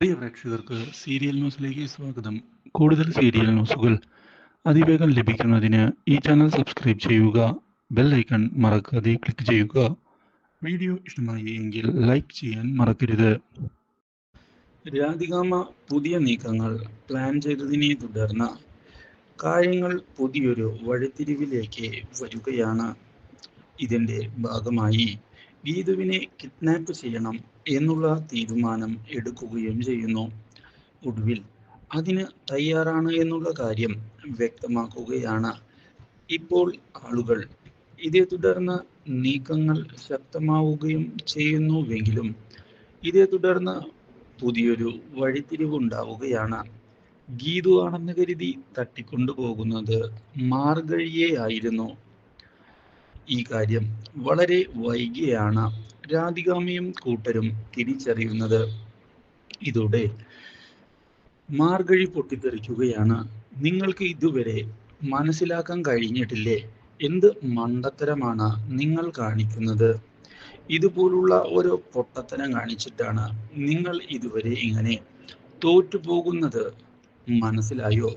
പ്രിയ പ്രേക്ഷകർക്ക് സീരിയൽ ന്യൂസിലേക്ക് സ്വാഗതം. കൂടുതൽ സീരിയൽ ന്യൂസുകൾ അതിവേഗം ലഭിക്കുന്നതിന് ഈ ചാനൽ സബ്സ്ക്രൈബ് ചെയ്യുക. ബെൽ ഐക്കൺ മറക്കാതെ ക്ലിക്ക് ചെയ്യുക. വീഡിയോ ഇഷ്ടമായി എങ്കിൽ ലൈക്ക് ചെയ്യാൻ മറക്കരുത്. രാധികാമ്മ പുതിയ നീക്കങ്ങൾ പ്ലാൻ ചെയ്തതിനെ തുടർന്ന് കാര്യങ്ങൾ പുതിയൊരു വഴിത്തിരിവിലേക്ക് വരികയാണ്. ഇതിന്റെ ഭാഗമായി ഗീതുവിനെ കിഡ്നാപ്പ് ചെയ്യണം എന്നുള്ള തീരുമാനം എടുക്കുകയും ചെയ്യുന്നു. ഒടുവിൽ അതിന് തയ്യാറാണ് എന്നുള്ള കാര്യം വ്യക്തമാക്കുകയാണ് ഇപ്പോൾ ആളുകൾ. ഇതേ തുടർന്ന് നീക്കങ്ങൾ ശക്തമാവുകയും ചെയ്യുന്നുവെങ്കിലും ഇതേ തുടർന്ന് പുതിയൊരു വഴിത്തിരിവുണ്ടാവുകയാണ്. ഗീതു ആണെന്ന് കരുതി തട്ടിക്കൊണ്ടുപോകുന്നത് മാർഗഴിയെ ആയിരുന്നു. ഈ കാര്യം വളരെ വൈകിയാണ് രാധികാമ്മയും കൂട്ടരും തിരിച്ചറിയുന്നത്. ഇതോടെ മാർഗഴി പൊട്ടിത്തെറിക്കുകയാണ്. നിങ്ങൾക്ക് ഇതുവരെ മനസ്സിലാക്കാൻ കഴിഞ്ഞിട്ടില്ലേ? എന്ത് മണ്ടത്തരമാണ് നിങ്ങൾ കാണിക്കുന്നത്? ഇതുപോലുള്ള ഒരു പൊട്ടത്തരം കാണിച്ചിട്ടാണ് നിങ്ങൾ ഇതുവരെ ഇങ്ങനെ തോറ്റുപോകുന്നത്. മനസ്സിലായോ?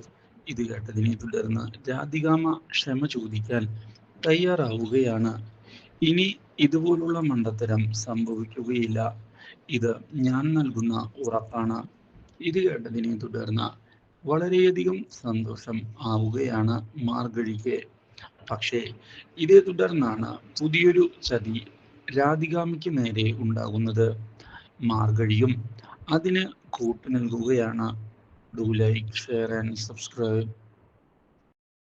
ഇത് കേട്ടതിനെ തുടർന്ന് രാധികാമ്മ ക്ഷമ ചോദിക്കാൻ തയ്യാറാവുകയാണ്. ഇനി ഇതുപോലുള്ള മണ്ടത്തരം സംഭവിക്കുകയില്ല. ഇത് ഞാൻ നൽകുന്ന ഉറപ്പാണ്. ഇത് കേട്ടതിനെ തുടർന്ന് വളരെയധികം സന്തോഷം ആവുകയാണ് മാർഗഴിക്ക്. പക്ഷേ ഇതേ തുടർന്നാണ് പുതിയൊരു ചതി രാധികാമ്മയ്ക്ക് നേരെ ഉണ്ടാകുന്നത്. മാർഗഴിയും അതിന് കൂട്ടു നൽകുകയാണ്. Do like, share and subscribe.